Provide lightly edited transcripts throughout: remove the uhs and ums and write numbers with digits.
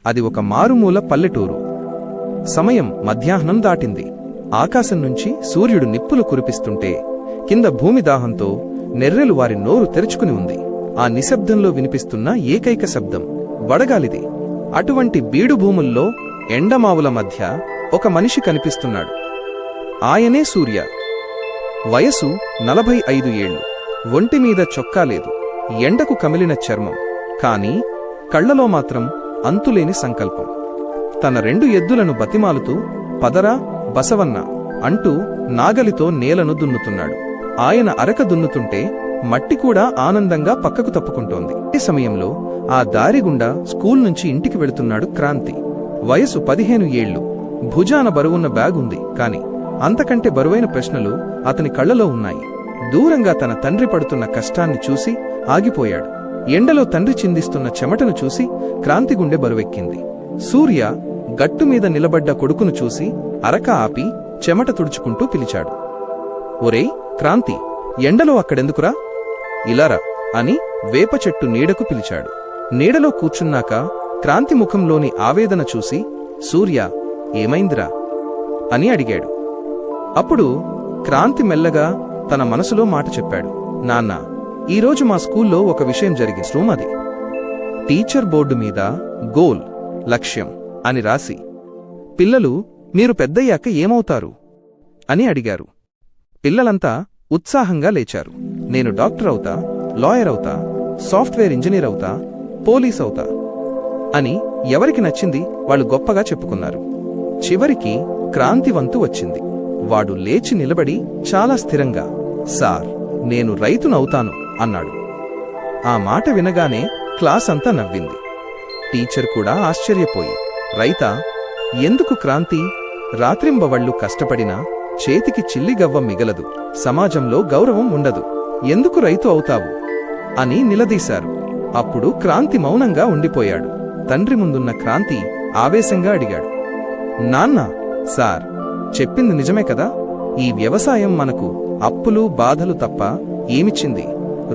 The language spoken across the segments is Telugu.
అది ఒక మారుమూల పల్లెటూరు. సమయం మధ్యాహ్నం దాటింది. ఆకాశం నుంచి సూర్యుడు నిప్పులు కురిపిస్తుంటే కింద భూమి దాహంతో నెర్రెలు వారి నోరు తెరుచుకుని ఉంది. ఆ నిశ్శబ్దంలో వినిపిస్తున్న ఏకైక శబ్దం వడగాలిది. అటువంటి బీడుభూముల్లో ఎండమావుల మధ్య ఒక మనిషి కనిపిస్తున్నాడు. ఆయనే సూర్య. వయసు 45 ఏళ్లు. ఒంటిమీద చొక్కా లేదు, ఎండకు కమిలిన చర్మం. కాని కళ్లలో మాత్రం అంతులేని సంకల్పం. తన 2 ఎద్దులను బతిమాలుతూ పదరా బసవన్న అంటూ నాగలితో నేలను దున్నుతున్నాడు. ఆయన అరక దున్నుతుంటే మట్టి కూడా ఆనందంగా పక్కకు తప్పుకుంటోంది. ఈ సమయంలో ఆ దారిగుండా స్కూల్ నుంచి ఇంటికి వెళుతున్నాడు క్రాంతి. వయసు 15 ఏళ్లు. భుజాన బరువున్న బ్యాగుంది, కాని అంతకంటే బరువైన ప్రశ్నలు అతని కళ్లలో ఉన్నాయి. దూరంగా తన తండ్రి పడుతున్న కష్టాన్ని చూసి ఆగిపోయాడు. ఎండలో తండ్రి చిందిస్తున్న చెమటను చూసి క్రాంతి గుండె బరువెక్కింది. సూర్య గట్టుమీద నిలబడ్డ కొడుకును చూసి అరక ఆపి చెమట తుడుచుకుంటూ పిలిచాడు. ఒరేయ్ క్రాంతి, ఎండలో అక్కడెందుకురా, ఇలారా అని వేప చెట్టు నీడకు పిలిచాడు. నీడలో కూర్చున్నాక క్రాంతి ముఖంలోని ఆవేదన చూసి సూర్య ఏమైందిరా అని అడిగాడు. అప్పుడు క్రాంతి మెల్లగా తన మనసులో మాట చెప్పాడు. నాన్నా, ఈరోజు మా స్కూల్లో ఒక విషయం జరిగింది. అది టీచర్ బోర్డు మీద గోల్ లక్ష్యం అని రాసి పిల్లలు మీరు పెద్దయ్యాక ఏమవుతారు అని అడిగారు. పిల్లలంతా ఉత్సాహంగా లేచారు. నేను డాక్టర్ అవుతా, లాయర్ అవుతా, సాఫ్ట్వేర్ ఇంజనీర్ అవుతా, పోలీస్ అవుతా అని ఎవరికి నచ్చింది వాళ్ళు గొప్పగా చెప్పుకున్నారు. చివరికి క్రాంతి వంతు వచ్చింది. వాడు లేచి నిలబడి చాలా స్థిరంగా సార్, నేను రైతునవుతాను అన్నాడు. ఆ మాట వినగానే క్లాస్ అంతా నవ్వింది. టీచర్ కూడా ఆశ్చర్యపోయి, రైతా? ఎందుకు క్రాంతి? రాత్రింబవళ్లు కష్టపడినా చేతికి చిల్లిగవ్వ మిగలదు, సమాజంలో గౌరవం ఉండదు, ఎందుకు రైతు అవుతావు అని నిలదీశారు. అప్పుడు క్రాంతి మౌనంగా ఉండిపోయాడు. తండ్రి ముందున్న క్రాంతి ఆవేశంగా అడిగాడు, నాన్నా, సార్ చెప్పింది నిజమే కదా? ఈ వ్యవసాయం మనకు అప్పులు బాధలు తప్ప ఏమిచ్చింది?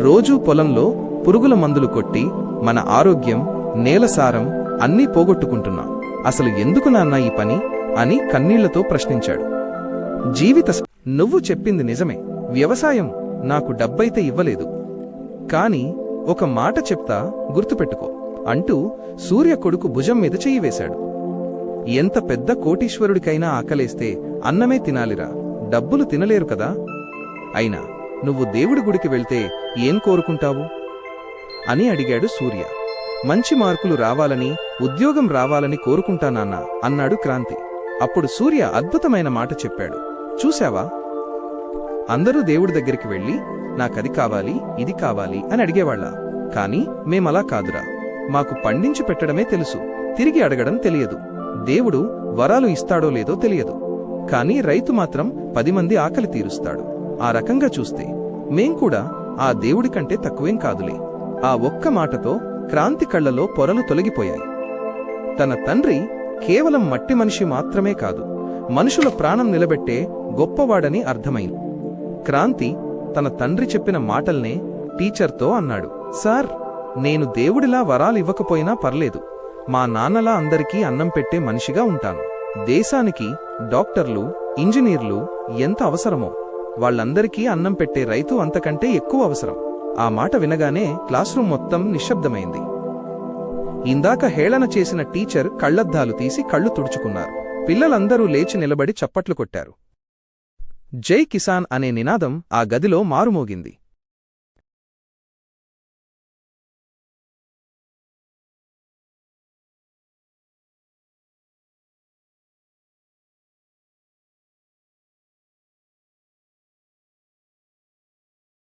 రోజూ పొలంలో పురుగుల మందులు కొట్టి మన ఆరోగ్యం, నేలసారం అన్నీ పోగొట్టుకుంటున్నాం. అసలు ఎందుకు నాన్నా ఈ పని అని కన్నీళ్లతో ప్రశ్నించాడు. నువ్వు చెప్పింది నిజమే. వ్యవసాయం నాకు డబ్బైతే ఇవ్వలేదు, కాని ఒక మాట చెప్తా, గుర్తుపెట్టుకో అంటూ సూర్య కొడుకు భుజం మీద చెయ్యి వేశాడు. ఎంత పెద్ద కోటీశ్వరుడికైనా ఆకలేస్తే అన్నమే తినాలిరా, డబ్బులు తినలేరు కదా. అయినా నువ్వు దేవుడి గుడికి వెళ్తే ఏం కోరుకుంటావు అని అడిగాడు సూర్య. మంచి మార్కులు రావాలని, ఉద్యోగం రావాలని కోరుకుంటానాన్నా అన్నాడు క్రాంతి. అప్పుడు సూర్య అద్భుతమైన మాట చెప్పాడు. చూశావా, అందరూ దేవుడి దగ్గరికి వెళ్లి నాకది కావాలి, ఇది కావాలి అని అడిగేవాళ్ళ. కాని మేమలా కాదురా, మాకు పండించి పెట్టడమే తెలుసు, తిరిగి అడగడం తెలియదు. దేవుడు వరాలు ఇస్తాడో లేదో తెలియదు, కాని రైతు మాత్రం 10 మంది ఆకలి తీరుస్తాడు. ఆ రకంగా చూస్తే మేం కూడా ఆ దేవుడి కంటే తక్కువేం కాదులే. ఆ ఒక్క మాటతో క్రాంతి కళ్లలో పొరలు తొలగిపోయాయి. తన తండ్రి కేవలం మట్టి మనిషి మాత్రమే కాదు, మనుషుల ప్రాణం నిలబెట్టే గొప్పవాడని అర్థమైంది. క్రాంతి తన తండ్రి చెప్పిన మాటల్నే టీచర్తో అన్నాడు. సార్, నేను దేవుడిలా వరాలివ్వకపోయినా పర్లేదు, మా నాన్నలా అందరికీ అన్నం పెట్టే మనిషిగా ఉంటాను. దేశానికి డాక్టర్లు, ఇంజనీర్లు ఎంత అవసరమో వాళ్లందరికీ అన్నం పెట్టే రైతు అంతకంటే ఎక్కువ అవసరం. ఆ మాట వినగానే క్లాస్రూమ్ మొత్తం నిశ్శబ్దమైంది. ఇందాక హేళన చేసిన టీచర్ కళ్లద్దాలు తీసి కళ్ళు తుడుచుకున్నారు. పిల్లలందరూ లేచి నిలబడి చప్పట్లు కొట్టారు. జై కిసాన్ అనే నినాదం ఆ గదిలో మారుమోగింది.